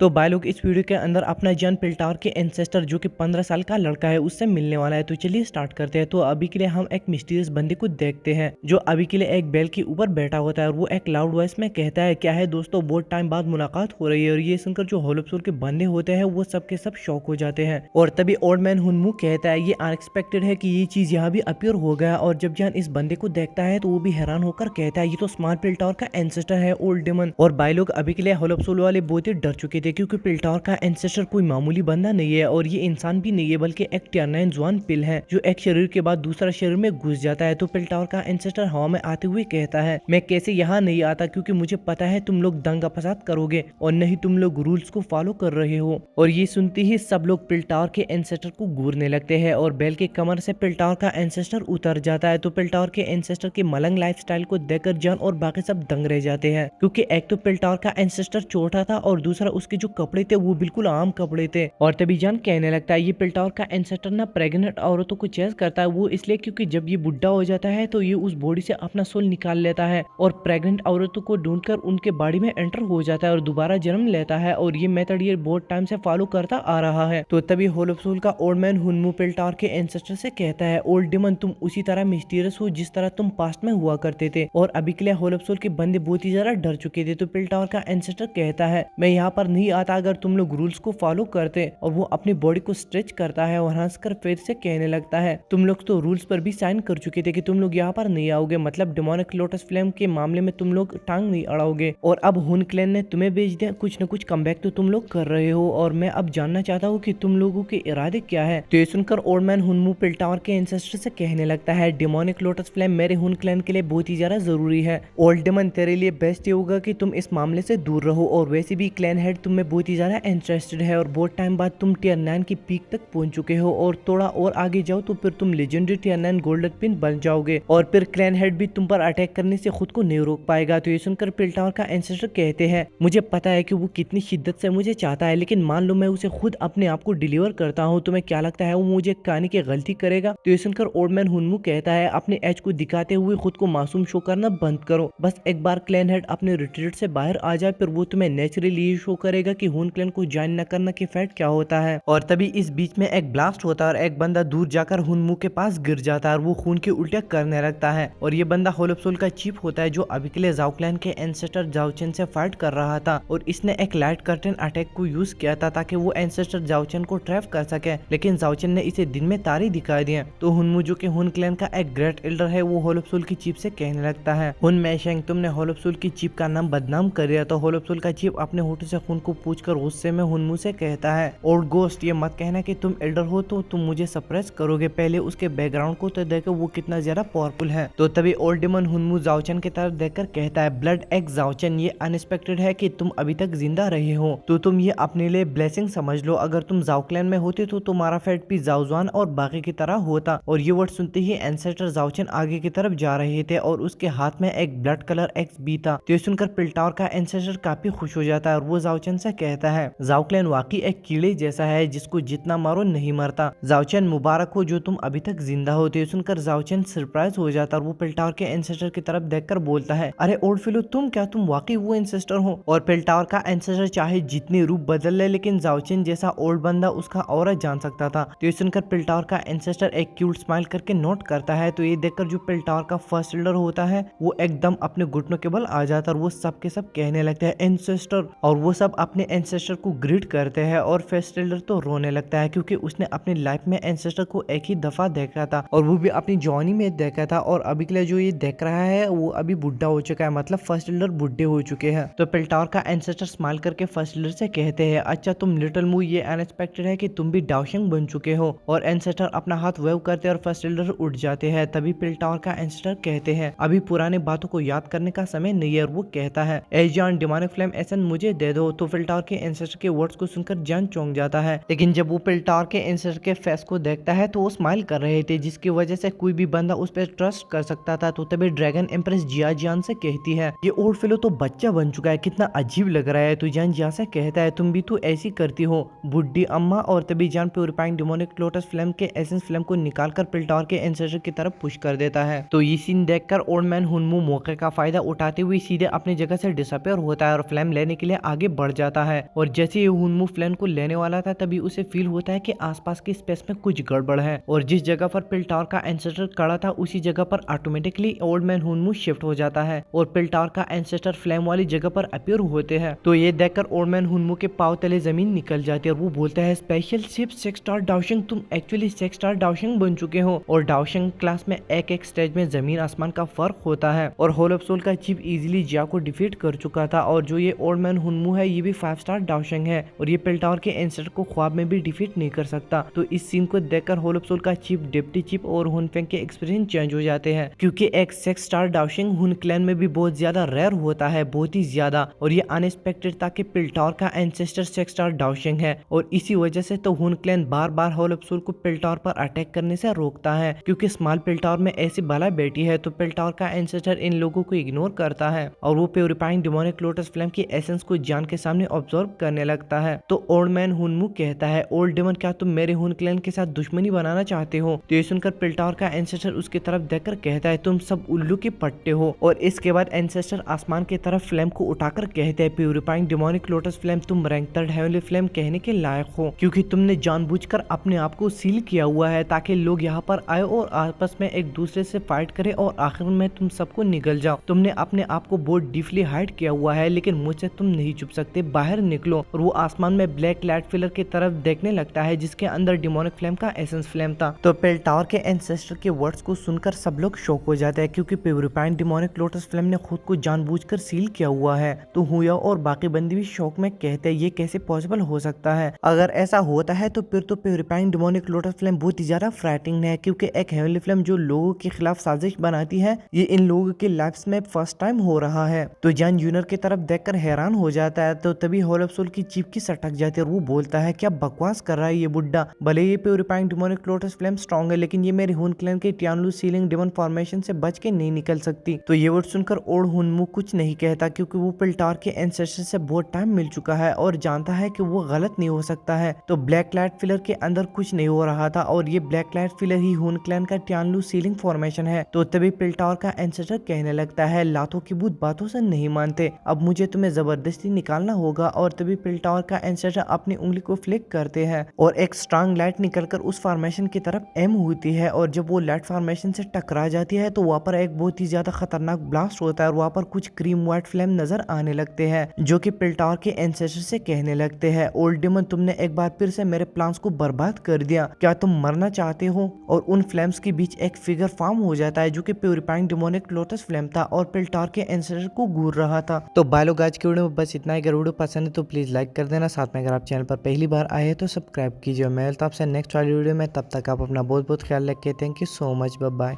तो भाई लोग इस वीडियो के अंदर अपना जॉन पिल्टावर के एंसेस्टर जो कि 15 साल का लड़का है उससे मिलने वाला है। तो चलिए स्टार्ट करते हैं। तो अभी के लिए हम एक मिस्टीरियस बंदे को देखते हैं जो अभी के लिए एक बेल के ऊपर बैठा होता है और वो एक लाउड वॉइस में कहता है, क्या है दोस्तों, बहुत टाइम बाद मुलाकात हो रही है। और ये सुनकर जो होलोप्सोल के बंदे होते हैं वो सब के सब शॉक हो जाते हैं। और तभी ओल्ड मैन हुनमू कहता है, ये अनएक्सपेक्टेड है कि ये चीज यहाँ भी अपीयर हो गया। और जब जॉन इस बंदे को देखता है तो वो भी हैरान होकर कहता है, ये तो स्मार्ट पिल्टावर का एंसेस्टर है ओल्ड डेमन। और भाई लोग अभी के लिए होलोप्सोल वाले बहुत ही डर चुके थे क्योंकि पिल्टावर का एंसेस्टर कोई मामूली बंदा नहीं है और ये इंसान भी नहीं है बल्कि एक टियर जुआन पिल है जो एक शरीर के बाद दूसरा शरीर में घुस जाता है। तो पिल्टावर का एंसेस्टर हवा में आते हुए कहता है, मैं कैसे यहाँ नहीं आता क्योंकि मुझे पता है तुम लोग दंगा फसाद करोगे और नहीं तुम लोग रूल्स को फॉलो कर रहे हो। और ये सुनते ही सब लोग पिल्टावर के एंसेस्टर को घूरने लगते हैं और बेल के कमर से पिल्टावर का एंसेस्टर उतर जाता है। तो पिल्टावर के एंसेस्टर के मलंग लाइफस्टाइल को देखकर जॉन और बाकी सब दंग रह जाते हैं क्योंकि एक तो पिल्टावर का एंसेस्टर छोटा था और दूसरा उसके जो कपड़े थे वो बिल्कुल आम कपड़े थे। और तभी जॉन कहने लगता है, ये पिल्टावर का एंसेस्टर ना प्रेग्नेंट औरतों को चेस करता है, वो इसलिए क्योंकि जब ये बुढ़ा हो जाता है तो ये उस बॉडी से अपना सोल निकाल लेता है और प्रेग्नेंट औरतों को ढूंढकर उनके बॉडी में एंटर हो जाता है और दोबारा जन्म लेता है। और ये मेथड ये बहुत टाइम से फॉलो करता आ रहा है। तो तभी होलोप्सोल का ओल्ड मैन हुनमू पिल्टावर के एंसेस्टर से कहता है, ओल्ड डेमन तुम उसी तरह मिस्टीरियस हो जिस तरह तुम पास्ट में हुआ करते थे। और अभी के लिए होलोप्सोल के बंदे बहुत ही ज्यादा डर चुके थे। तो पिल्टावर का एंसेस्टर कहता है, मैं यहाँ पर नहीं आता अगर तुम लोग रूल्स को फॉलो करते। और वो अपनी बॉडी को स्ट्रेच करता है और हंसकर फिर से कहने लगता है, तुम लोग तो रूल्स पर भी साइन कर चुके थे कि तुम लोग यहाँ पर नहीं आओगे, मतलब डेमोनिक लोटस फ्लेम के मामले में तुम लोग टांग नहीं अड़ाओगे। और अब हुन क्लैन ने तुम्हें भेज दिया, कुछ न कुछ कमबैक तो तुम लोग कर रहे हो और मैं अब जानना चाहता हूँ कि तुम लोगों के इरादे क्या है। तो ये सुनकर ओल्ड मैन हुनमू पिल्टावर के एंसेस्टर से कहने लगता है, डेमोनिक लोटस फ्लेम मेरे हुन क्लैन के लिए बहुत ही ज्यादा जरूरी है। ओल्ड डेमन तेरे लिए बेस्ट ये होगा कि तुम इस मामले से दूर रहो और वैसे भी क्लैन हेड तुम में बहुत ही ज्यादा इंटरेस्टेड है और बहुत टाइम बाद तुम टियर 9 की पीक तक पहुंच चुके हो और थोड़ा और आगे जाओ तो फिर तुम लेजेंडरी टियर 9 गोल्डन पिन बन जाओगे और फिर क्लैन हेड भी तुम पर अटैक करने से खुद को नहीं रोक पाएगा। तो ये सुनकर पिल्टावर का एंसेस्टर कहते हैं, मुझे पता है कि वो कितनी शिद्दत से मुझे चाहता है, लेकिन मान लो मैं उसे खुद अपने आप को डिलीवर करता हूँ, तुम्हें क्या लगता है वो मुझे कहने की गलती करेगा? तो ये सुनकर ओल्ड मैन हुनमू कहता है, अपने एज को दिखाते हुए खुद को मासूम शो करना बंद करो, बस एक बार क्लैन हेड अपने रिट्रीट से बाहर आ जाए फिर वो तुम्हें नेचुरली शो करेगा कि हुन क्लैन को ज्वाइन न करना की फैक्ट क्या होता है। और तभी इस बीच में एक ब्लास्ट होता है और एक बंदा दूर जाकर हुनमू के पास गिर जाता है और वो खून की उल्टियां करने लगता है। और ये बंदा होलोप्सोल का चीफ होता है जो अभी के लिए जाओ क्लैन के एंसेस्टर जाओचेन से फाइट कर रहा था और इसने एक लाइट कर्टन अटैक को यूज किया था ताकि वो एंसेस्टर जाओचेन को ट्रैप कर सके, लेकिन जाओचेन ने इसे दिन में तारे दिखाई दिए। तो हुनमू जो कि हुन क्लैन का एक ग्रेट एल्डर है वो होलोप्सोल की चीफ से कहने लगता है, हुन मैशेंग तुमने होलोप्सोल की चीफ का नाम बदनाम कर दिया। तो होलोप्सोल का चीफ अपने होठों से खून को पूछकर गुस्से में हुनमू से कहता है, ओल्ड गोस्ट ये मत कहना कि तुम एल्डर हो तो तुम मुझे सप्रेस करोगे, पहले उसके बैकग्राउंड को तो देखो वो कितना ज्यादा पावरफुल है। तो तभी ओल्ड डेमन हुनमू जाओचेन की तरफ देखकर कहता है, ब्लड एक्स जाओचेन ये अनएक्सपेक्टेड है कि तुम अभी तक जिंदा रहे हो, तो तुम ये अपने लिए ब्लेसिंग समझ लो, अगर तुम जाओ क्लैन में होते तो तुम्हारा फेट भी जाओजुआन और बाकी की तरह होता। और ये वर्ड सुनते ही एंसेस्टर जाओचेन आगे की तरफ जा रहे थे और उसके हाथ में एक ब्लड कलर एक्स भी था। तो ये सुनकर पिल्टावर का एंसेस्टर काफी खुश हो जाता है और वो जाओचेन से कहता है, जाओ क्लैन वाकई एक कीड़े जैसा है जिसको जितना मारो नहीं मरता, जाओचेन मुबारक हो जो तुम अभी तक जिंदा हो। तो सुनकर जाओचेन सरप्राइज हो जाता और वो पिल्टावर के एंसेस्टर की तरफ देखकर बोलता है, अरे ओल्ड फेलो क्या तुम वाकई वो एंसेस्टर हो? और पिल्टावर का एंसेस्टर चाहे जितने रूप बदल ले लेकिन जाओचेन जैसा ओल्ड बंदा उसका औरत जान सकता था। तो ये सुनकर पिल्टावर का एंसेस्टर एक क्यूट स्माइल करके नोट करता है। तो ये देखकर जो पिल्टावर का फर्स्ट एल्डर होता है वो एकदम अपने घुटनों के बल आ जाता है और वो सब के सब कहने लगता है एंसेस्टर, और वो सब अपने एंसेस्टर को ग्रीट करते हैं। और फर्स्ट एल्डर तो रोने लगता है क्योंकि उसने अपनी लाइफ में एंसेस्टर को एक ही दफा देखा था और वो भी अपनी जवानी में देखा था और अभी के लिए जो ये देख रहा है वो अभी बुढ़ा हो चुका है, मतलब फर्स्ट एल्डर बुढ़े हो चुके हैं। तो पिल्टावर का एंसेस्टर स्माइल करके फर्स्ट एल्डर से कहते हैं, अच्छा तुम लिटिल मू ये अनएक्सपेक्टेड है कि तुम भी डाओशिंग बन चुके हो। और एंसेस्टर अपना हाथ वेव करते हैं और फर्स्ट एल्डर उठ जाते हैं। तभी पिल्टावर का एंसेस्टर कहते हैं, अभी पुराने बातों को याद करने का समय नहीं है। और वो कहता है, ए जॉन डेमोनिक फ्लेम एसन मुझे दे दो। तो पिल्टावर के एंसेस्टर के वर्ड्स को सुनकर जॉन चौंक जाता है, लेकिन जब वो पिल्टावर के एंसेस्टर के फेस को देखता है तो वो स्माइल कर रहे थे जिसकी वजह से कोई भी बंदा उस पर ट्रस्ट कर सकता था। तो तभी ड्रैगन एम्प्रेस जिया जान से कहती है, ये ओल्ड फेलो तो बच्चा बन चुका है, कितना अजीब लग रहा है। तो जान जिया से कहता है, तुम भी तो ऐसी करती हो बुड्ढी अम्मा। और तभी जान प्यूरिफाइंग डेमोनिक लोटस फ्लेम के एसेंस फ्लेम को निकालकर पिल्टावर के एंसेस्टर की तरफ पुश कर देता है। तो ये सीन देखकर ओल्ड मैन हुनमू मौके का फायदा उठाते हुए सीधे अपनी जगह से डिसअपियर होता है और फ्लेम लेने के लिए आगे बढ़ जाता जाता है और जैसे ही हुनमू फ्लेम को लेने वाला था तभी उसे फील होता है कि आसपास के स्पेस में कुछ गड़बड़ है और जिस जगह पर पिलटावर का एंसेस्टर खड़ा था उसी जगह पर ऑटोमेटिकली ओल्ड मैन हुनमू शिफ्ट हो जाता है और पिलटावर का एंसेस्टर फ्लेम वाली जगह पर अपीयर होते हैं। तो ये देखकर ओल्ड मैन हुनमू के पांव तले जमीन निकल जाती है और वो बोलता है स्पेशल शिप 6 स्टार डाओशिंग, तुम एक्चुअली 6 स्टार डाओशिंग बन चुके हो। और डाओशिंग क्लास में एक एक स्टेज में जमीन आसमान का फर्क होता है और होल ऑफ सोल का चीफ इजीली जिया को डिफीट कर चुका था और जो ये ओल्ड मैन हुनमू है ये भी 5 स्टार डाओशिंग है और ये पिलटावर के एंसेस्टर को ख्वाब में भी डिफीट नहीं कर सकता। तो इस सीन को देखकर होल ऑफ सोल का चीफ, डिप्टी चीफ और हुनफेंग के एक्सपीरियंस चेंज हो जाते हैं क्योंकि एक 6 स्टार डाओशिंग हुन क्लैन में भी बहुत ज्यादा रेयर होता है, बहुत ही ज्यादा। और ये अनएक्सपेक्टेड था कि पिलटावर का एंसेस्टर 6 स्टार डाओशिंग है और इसी वजह से तो हुन क्लैन बार बार होल ऑफ सोल को पिलटावर पर अटैक करने से रोकता है क्योंकि स्मॉल पिलटावर में ऐसी बला बैठी है। तो पिलटावर का एंसेस्टर इन लोगों को इग्नोर करता है और वो प्यूरिफाइंग डिमोनिक लोटस फ्लेम की एसेंस को जान के सामने ऑब्जर्व करने लगता है। तो ओल्ड मैन हुनमू कहता है, ओल्ड डेमन क्या तुम मेरे हुन क्लैन के साथ दुश्मनी बनाना चाहते हो? तो ये सुनकर पिलटावर का एंसेस्टर उसकी तरफ देखकर कहता है, तुम सब उल्लू के पट्टे हो। और इसके बाद एंसेस्टर आसमान की तरफ फ्लेम को उठाकर कहते हैं, प्यूरिफाइंग डिमोनिक लोटस फ्लेम, तुम रैंक 3 हेवनली फ्लेम कहने के लायक हो क्योंकि तुमने जानबूझकर अपने आप को सील किया हुआ है ताकि लोग यहाँ पर आए और आपस में एक दूसरे से फाइट करे और आखिर में तुम सबको निकल जाओ। तुमने अपने आप को बहुत डीपली हाइड किया हुआ है लेकिन मुझसे तुम नहीं छुप सकते, बाहर निकलो। और वो आसमान में ब्लैक लाइट फिलर की तरफ देखने लगता है जिसके अंदर डिमोनिक फ्लेम का एसेंस फ्लेम था। तो पिलटावर के एंसेस्टर के वर्ड्स को सुनकर सब लोग शॉक हो जाते हैं क्योंकि प्यूरिफाइंग डिमोनिक लोटस फ्लेम ने खुद को जानबूझकर सील किया हुआ है। तो हुया और बाकी बंदी भी शौक में कहते हैं, ये कैसे पॉसिबल हो सकता है? अगर ऐसा होता है तो फिर तो प्यूरिफाइंग डिमोनिक लोटस फ्लेम बहुत ही ज्यादा फ्राइटिंग है क्योंकि एक हेवनली फ्लेम जो लोगों के खिलाफ साजिश बनाती है ये इन लोगों के लाइफ्स में फर्स्ट टाइम हो रहा है। तो जॉन जूनियर की तरफ देखकर हैरान हो जाता है। तो तभी होल ऑफ सोल की चीफ की सटक जाती है और वो बोलता है, क्या बकवास कर रहा है ये बुड्ढा? भले ये purifying demonic lotus flame strong है लेकिन ये मेरे हुन क्लैन के टियानलू सीलिंग डिमन फॉर्मेशन से बच के नहीं निकल सकती। तो ये वर्ड सुनकर ओल्ड हुनमू कुछ नहीं कहता क्योंकि वो पिलटावर के एंसेस्टर से बहुत टाइम मिल चुका है और जानता है कि वो गलत नहीं हो सकता है। तो ब्लैक लाइट फिलर के अंदर कुछ नहीं हो रहा था और ये ब्लैक लाइट फिलर ही हुन क्लैन का टियानलू सीलिंग फॉर्मेशन है। तो तभी पिलटावर का एंसेस्टर कहने लगता है, लातों की भूत बातों से नहीं मानते, अब मुझे तुम्हें जबरदस्ती निकालना होगा। और तभी पिलटावर का एंसेस्टर अपनी उंगली को फ्लिक करते हैं और एक स्ट्रांग लाइट निकलकर उस फॉर्मेशन की तरफ एम होती है और जब वो लाइट फॉर्मेशन से टकरा जाती है तो वहाँ पर एक बहुत ही ज्यादा खतरनाक ब्लास्ट होता है और वहाँ पर कुछ क्रीम व्हाइट फ्लेम नजर आने लगते हैं जो कि पिलटावर के एंसेस्टर से कहने लगते हैं, ओल्ड डेमन तुमने एक बार फिर से मेरे प्लान्स को बर्बाद कर दिया, क्या तुम मरना चाहते हो? और उन फ्लेम्स के बीच एक फिगर फॉर्म हो जाता है जो कि प्यूरिफाइंग डिमोनिक लोटस फ्लेम था और पिलटावर के एंसेस्टर को घूर रहा था। तो बाय लोग आज की वीडियो में बस इतना ही। अगर वीडियो पसंद है तो प्लीज लाइक कर देना, साथ में अगर आप चैनल पर पहली बार आए हैं तो सब्सक्राइब कीजिए। मैं मिलता हूं आपसे नेक्स्ट वाली वीडियो में, तब तक आप अपना बहुत बहुत ख्याल रखिए। Thank you so much, bye bye.